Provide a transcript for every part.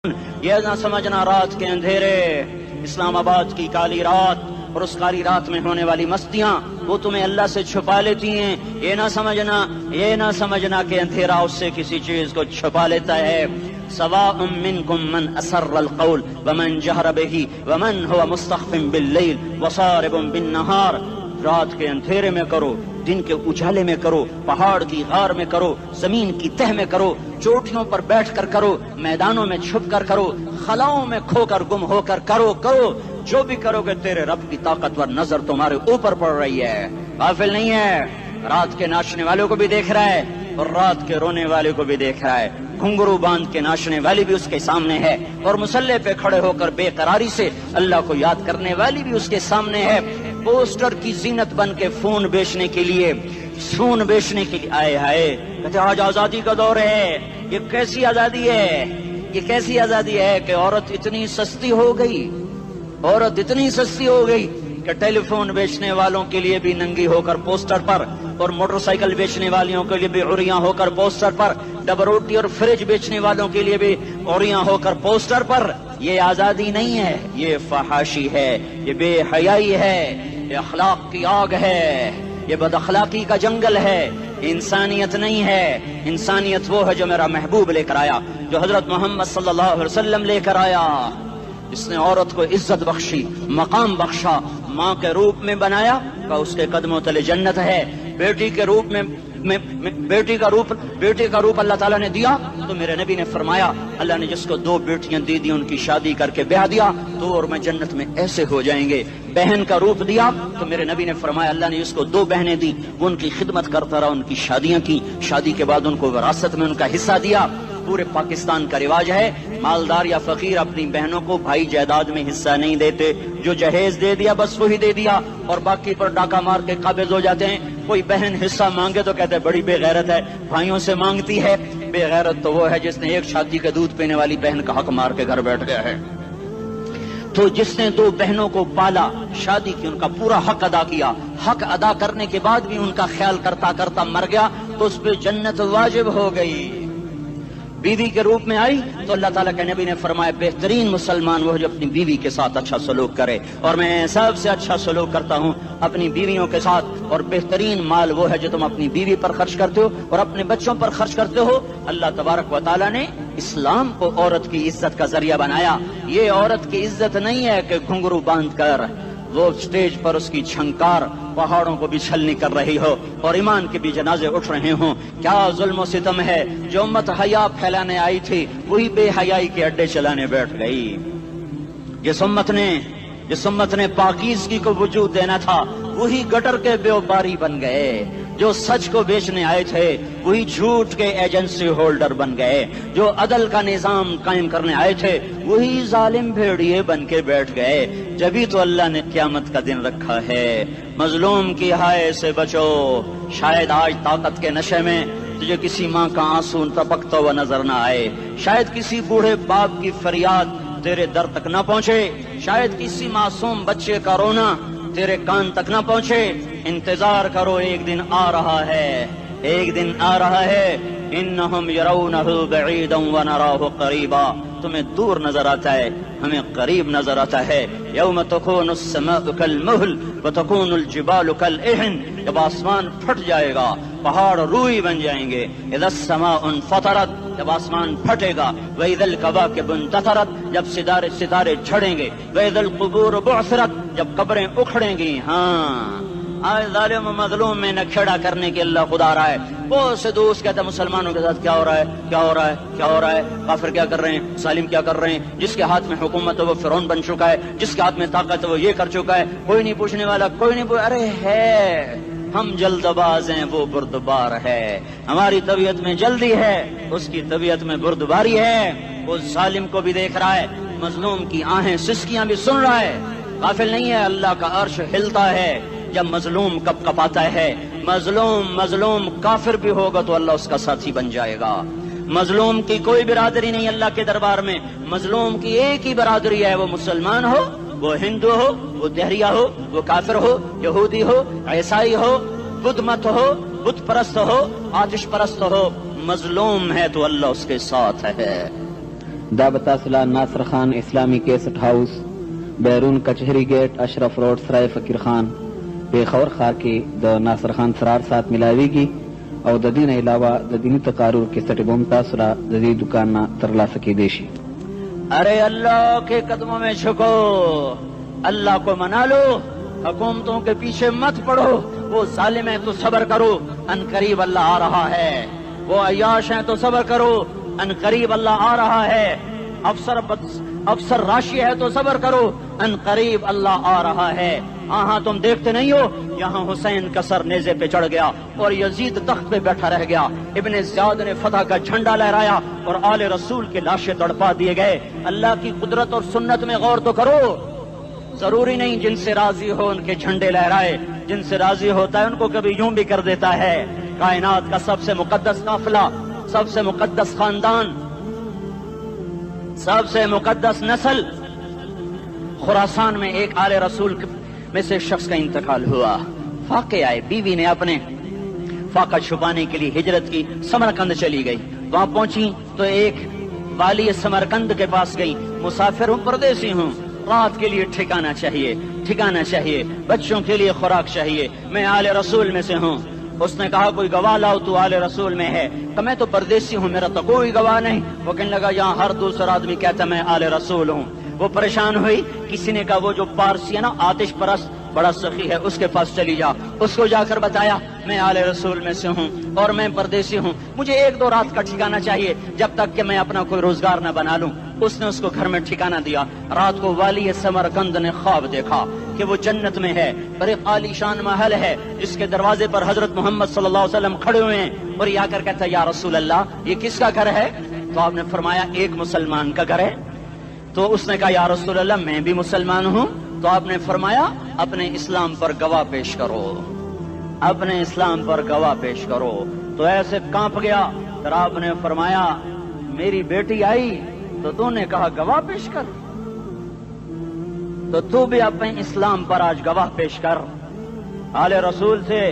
یہ نہ سمجھنا رات کے اندھیرے، اسلام آباد کی کالی رات اور اس کالی رات میں ہونے والی مستیاں وہ تمہیں اللہ سے چھپا لیتی ہیں۔ یہ نہ سمجھنا کہ اندھیرا اس سے کسی چیز کو چھپا لیتا ہے۔ سواء منکم من اسر القول ومن جہر بہ ومن هو مستخف باللیل وصارب بالنہار۔ رات کے اندھیرے میں کرو، دن کے اجالے میں کرو، پہاڑ کی غار میں کرو، زمین کی تہ میں کرو، چوٹیوں پر بیٹھ کر کرو، میدانوں میں چھپ کر کرو، خلاؤں میں کھو کر گم ہو کر کرو جو بھی کرو گے تیرے رب کی طاقتور نظر تمہارے اوپر پڑ رہی ہے، غافل نہیں ہے۔ رات کے ناچنے والوں کو بھی دیکھ رہا ہے اور رات کے رونے والے کو بھی دیکھ رہا ہے۔ گھنگرو باندھ کے ناچنے والی بھی اس کے سامنے ہے اور مسلح پہ کھڑے ہو کر بے قراری سے اللہ کو یاد کرنے والی بھی اس کے سامنے ہے۔ پوسٹر کی زینت بن کے فون بیچنے کے لیے آئے ہائے کہتے آج آزادی کا دور ہے۔ یہ کیسی آزادی ہے کہ عورت اتنی سستی ہو گئی کہ ٹیلی فون بیچنے والوں کے لیے بھی ننگی ہو کر پوسٹر پر، اور موٹر سائیکل بیچنے والوں کے لیے بھی عریاں ہو کر پوسٹر پر، ڈبل روٹی اور فریج بیچنے والوں کے لیے بھی عریاں ہو کر پوسٹر پر۔ یہ آزادی نہیں ہے، یہ فحاشی ہے، یہ بے حیائی ہے، یہ اخلاق کی آگ ہے، یہ بد اخلاقی کا جنگل ہے، انسانیت نہیں ہے۔ انسانیت وہ ہے جو میرا محبوب لے کر آیا، جو حضرت محمد صلی اللہ علیہ وسلم لے کر آیا، جس نے عورت کو عزت بخشی، مقام بخشا، ماں کے روپ میں بنایا کہ اس کے قدموں تلے جنت ہے، بیٹی کے روپ میں بیٹی کا روپ اللہ تعالیٰ نے دیا تو میرے نبی نے فرمایا اللہ نے جس کو 2 بیٹیاں دی ان کی شادی کر کے بیاہ دیا تو اور میں جنت میں ایسے ہو جائیں گے۔ بہن کا روپ دیا تو میرے نبی نے فرمایا اللہ نے جس کو 2 بہنیں دی وہ ان کی خدمت کرتا رہا، ان کی شادیاں کی، شادی کے بعد ان کو وراثت میں ان کا حصہ دیا۔ پورے پاکستان کا رواج ہے مالدار یا فقیر اپنی بہنوں کو بھائی جائیداد میں حصہ نہیں دیتے، جو جہیز دے دیا بس وہی دے دیا اور باقی پر ڈاکہ مار کے قابض ہو جاتے ہیں۔ کوئی بہن حصہ مانگے تو کہتے ہیں بڑی بے غیرت ہے، بھائیوں سے مانگتی ہے۔ بے غیرت تو وہ ہے جس نے ایک شادی کے دودھ پینے والی بہن کا حق مار کے گھر بیٹھ گیا ہے۔ تو جس نے 2 بہنوں کو پالا، شادی کی، ان کا پورا حق ادا کیا، حق ادا کرنے کے بعد بھی ان کا خیال کرتا کرتا مر گیا تو اس پہ جنت واجب ہو گئی۔ بیوی کے روپ میں آئی تو اللہ تعالیٰ کے نبی نے فرمایا بہترین مسلمان وہ جو اپنی بیوی کے ساتھ اچھا سلوک کرے، اور میں سب سے اچھا سلوک کرتا ہوں اپنی بیویوں کے ساتھ، اور بہترین مال وہ ہے جو تم اپنی بیوی پر خرچ کرتے ہو اور اپنے بچوں پر خرچ کرتے ہو۔ اللہ تبارک و تعالیٰ نے اسلام کو عورت کی عزت کا ذریعہ بنایا۔ یہ عورت کی عزت نہیں ہے کہ گھنگرو باندھ کر وہ سٹیج پر اس کی چھنکار پہاڑوں کو بھی چھلنی کر رہی ہو اور ایمان کے بھی جنازے اٹھ رہے ہوں۔ کیا ظلم و ستم ہے، جو امت حیا پھیلانے آئی تھی وہی بے حیائی کے اڈے چلانے بیٹھ گئی۔ جس امت نے پاکیزگی کو وجود دینا تھا وہی گٹر کے بیوپاری بن گئے، جو سچ کو بیچنے آئے تھے وہی جھوٹ کے ایجنسی ہولڈر بن گئے، جو عدل کا نظام قائم کرنے آئے تھے وہی ظالم بھیڑیے بن کے بیٹھ گئے۔ جبھی تو اللہ نے قیامت کا دن رکھا ہے۔ مظلوم کی ہائے سے بچو، شاید آج طاقت کے نشے میں تجھے کسی ماں کا آنسو ٹپکتا ہوا نظر نہ آئے، شاید کسی بوڑھے باپ کی فریاد تیرے در تک نہ پہنچے، شاید کسی معصوم بچے کا رونا تیرے کان تک نہ پہنچے۔ انتظار کرو، ایک دن آ رہا ہے، انہم یرونہ بعیدا ونراہ قریبا، تمہیں دور نظر آتا ہے ہمیں قریب نظر آتا ہے۔ یوم تکون السماء کالمہل وتکون الجبال کالعہن، جب آسمان پھٹ جائے گا پہاڑ روئی بن جائیں گے۔ اذا السماء انفطرت، جب آسمان پھٹے گا۔ واذا الکواکب انتثرت، جب ستارے جھڑیں گے۔ واذا القبور بعثرت، جب قبریں اکھڑیں گی۔ ہاں آج ظالم و مظلوم میں نہ کھڑا کرنے کے اللہ خدا رہا ہے۔ بہت سے دوست کہتے ہیں مسلمانوں کے ساتھ کیا ہو رہا ہے، کافر کیا کر رہے ہیں، ظالم کیا کر رہے ہیں، جس کے ہاتھ میں حکومت ہے وہ فرعون بن چکا ہے، جس کے ہاتھ میں طاقت ہے وہ یہ کر چکا ہے، کوئی نہیں پوچھنے والا، ارے ہے ہم جلد باز ہیں وہ بردبار ہے، ہماری طبیعت میں جلدی ہے اس کی طبیعت میں بردباری ہے۔ وہ ظالم کو بھی دیکھ رہا ہے، مظلوم کی آہیں سسکیاں بھی سن رہا ہے، غافل نہیں ہے۔ اللہ کا عرش ہلتا ہے جب مظلوم کپ کپاتا ہے۔ مظلوم کافر بھی ہوگا تو اللہ اس کا ساتھی بن جائے گا۔ مظلوم کی کوئی برادری نہیں اللہ کے دربار میں، مظلوم کی ایک ہی برادری ہے، وہ مسلمان ہو، وہ ہندو ہو، وہ دہریہ ہو، وہ کافر ہو، یہودی ہو، عیسائی ہو، بدھ مت ہو، بت پرست ہو، آتش پرست ہو، مظلوم ہے تو اللہ اس کے ساتھ ہے۔ دا بتاسلا ناصر خان اسلامی کیسٹ ہاؤس بیرون کچہری گیٹ اشرف روڈ سرائے فقیر خان پیښور ښار کې د ناصر خان سرار سات ملاویږي او د دې نه علاوه د دیني تقارر کیسټ بم تاسو را د دې دکان نه ترلاسه کیدی شي. ارے اللہ کے قدموں میں جھکو، اللہ کو منا لو، حکومتوں کے پیچھے مت پڑو، وہ ظالم ہیں تو صبر کرو، ان قریب اللہ آ رہا ہے، وہ عیاش ہیں تو صبر کرو، ان قریب اللہ آ رہا ہے، افسر راشی ہے تو صبر کرو، ان قریب اللہ آ رہا ہے. ہاں تم دیکھتے نہیں ہو یہاں حسین کا سر نیزے پہ چڑھ گیا اور یزید تخت پہ بیٹھا رہ گیا، ابن زیاد نے فتح کا جھنڈا لہرایا اور آل رسول کے لاشیں تڑپا دیے گئے. اللہ کی قدرت اور سنت میں غور تو کرو. ضروری نہیں جن سے راضی ہو ان کے جھنڈے لہرائے، جن سے راضی ہوتا ہے ان کو کبھی یوں بھی کر دیتا ہے. کائنات کا سب سے مقدس قافلہ، سب سے مقدس خاندان، سب سے مقدس نسل، خراسان میں ایک آل رسول میں سے شخص کا انتقال ہوا. فاقے آئے، بیوی نے اپنے فاقہ چھپانے کے لیے ہجرت کی، سمرقند چلی گئی. وہاں پہنچی تو ایک والی سمرقند کے پاس گئی. مسافر ہوں، پردیسی ہوں، رات کے لیے ٹھکانا چاہیے، بچوں کے لیے خوراک چاہیے، میں آل رسول میں سے ہوں. اس نے کہا کوئی گواہ لاؤ، تو آل رسول میں ہے. کہ میں تو پردیسی ہوں، میرا تو کوئی گواہ نہیں. وہ کہنے لگا یہاں ہر دوسرا آدمی کہتا میں آل رسول ہوں. وہ پریشان ہوئی. کسی نے کہا وہ جو پارسی ہے نا آتش پرست بڑا سخی ہے، اس کے پاس چلی جا. اس کو جا کر بتایا میں آل رسول میں سے ہوں اور میں پردیسی ہوں، مجھے 1-2 رات کا ٹھکانہ چاہیے جب تک کہ میں اپنا کوئی روزگار نہ بنا لوں. اس نے اس کو گھر میں ٹھکانہ دیا. رات کو والی سمرقند نے خواب دیکھا کہ وہ جنت میں ہے، بڑے عالی شان محل ہے جس کے دروازے پر حضرت محمد صلی اللہ علیہ وسلم کھڑے ہوئے ہیں. اور یہ آ کر کہتا ہے یا رسول اللہ یہ کس کا گھر ہے؟ تو آپ نے فرمایا ایک مسلمان کا گھر ہے. تو اس نے کہا یا رسول اللہ میں بھی مسلمان ہوں. تو آپ نے فرمایا اپنے اسلام پر گواہ پیش کرو، اپنے اسلام پر گواہ پیش کرو. تو ایسے کانپ گیا. پھر آپ نے فرمایا میری بیٹی آئی تو تو نے کہا گواہ پیش کر، تو تو بھی اپنے اسلام پر آج گواہ پیش کر. آل رسول سے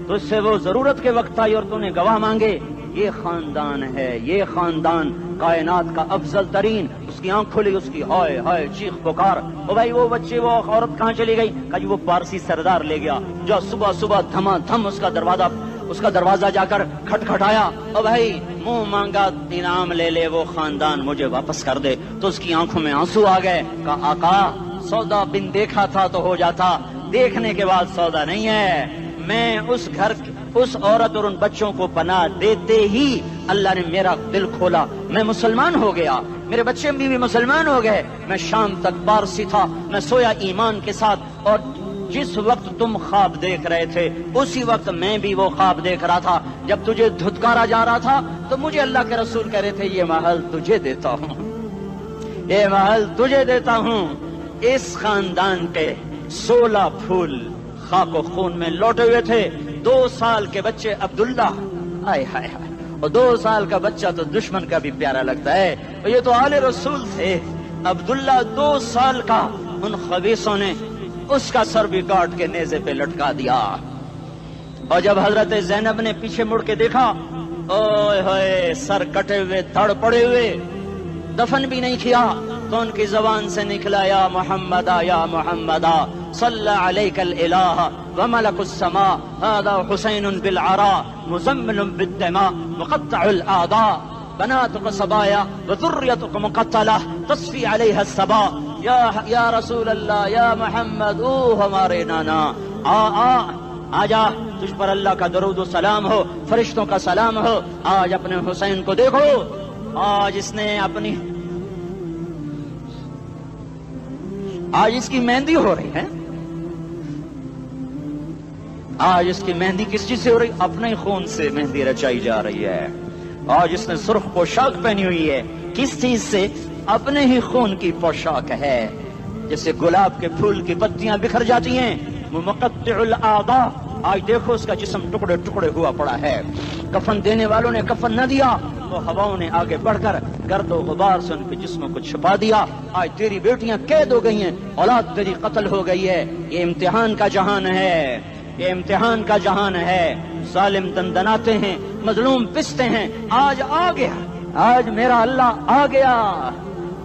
تجھ سے وہ ضرورت کے وقت آئی اور تو نے گواہ مانگے. یہ خاندان ہے، یہ خاندان کائنات کا افضل ترین. اس کی آنکھ کھلی، اس کی ہائے ہائے چیخ پکار. او بھائی وہ بچے وہ عورت کہاں چلی گئی؟ کہا جی وہ پارسی سردار لے گیا. جو صبح دھما دھم اس کا دروازہ جا کر کھٹکھٹایا. او بھائی منہ مانگا انعام لے لے، وہ خاندان مجھے واپس کر دے. تو اس کی آنکھوں میں آنسو آ گئے. کہا آقا سودا بن دیکھا تھا تو ہو جاتا، دیکھنے کے بعد سودا نہیں ہے. میں اس عورت اور ان بچوں کو پناہ دیتے ہی اللہ نے میرا دل کھولا، میں مسلمان ہو گیا، میرے بچے بھی مسلمان ہو گئے. میں شام تک پارسی تھا، میں سویا ایمان کے ساتھ، اور جس وقت تم خواب دیکھ رہے تھے اسی وقت میں بھی وہ خواب دیکھ رہا تھا. جب تجھے دھتکارا جا رہا تھا تو مجھے اللہ کے رسول کہہ رہے تھے یہ محل تجھے دیتا ہوں، یہ محل تجھے دیتا ہوں. اس خاندان کے 16 پھول خاک و خون میں لوٹے ہوئے تھے. 2 سال کے بچے عبداللہ، ہائے ہائے ہائے، اور 2 سال کا بچہ تو دشمن کا بھی پیارا لگتا ہے. اور یہ تو آل رسول تھے. عبداللہ 2 سال کا، ان خبیثوں نے اس کا سر بھی کاٹ کے نیزے پہ لٹکا دیا. اور جب حضرت زینب نے پیچھے مڑ کے دیکھا، اوئے ہوئے سر کٹے ہوئے، دھڑ پڑے ہوئے، دفن بھی نہیں کیا، تو ان کی زبان سے نکلا یا محمدہ یا محمدہ صلی علیک الالہ وملک السماء هذا حسین بالعراء مزمل بالدماء مقطع الاعداء بناتك صبايا وذريتك مقتلة تصفي عليها الصبا. یا رسول اللہ یا محمد، او ہمارے نانا، آ جا، تجھ پر اللہ کا درود و سلام ہو، فرشتوں کا سلام ہو. آج اپنے حسین کو دیکھو، آج اس نے آج اس کی مہندی ہو رہی ہے. آج اس کی مہندی کس چیز سے ہو رہی؟ اپنے خون سے مہندی رچائی جا رہی ہے. آج اس نے سرخ پوشاک پہنی ہوئی ہے، کس چیز سے؟ اپنے ہی خون کی پوشاک ہے. جیسے گلاب کے پھول کی پتیاں بکھر جاتی ہیں، مقطع الاعضاء. آج دیکھو اس کا جسم ٹکڑے ٹکڑے ہوا پڑا ہے. کفن دینے والوں نے کفن نہ دیا تو ہواؤں نے آگے بڑھ کر گرد و غبار سے ان کے جسموں کو چھپا دیا. آج تیری بیٹیاں قید ہو گئی ہیں، اولاد تیری قتل ہو گئی ہے. یہ امتحان کا جہان ہے، یہ امتحان کا جہان ہے. ظالم دندناتے ہیں، مظلوم پستے ہیں. آج آ گیا، آج میرا اللہ آ گیا.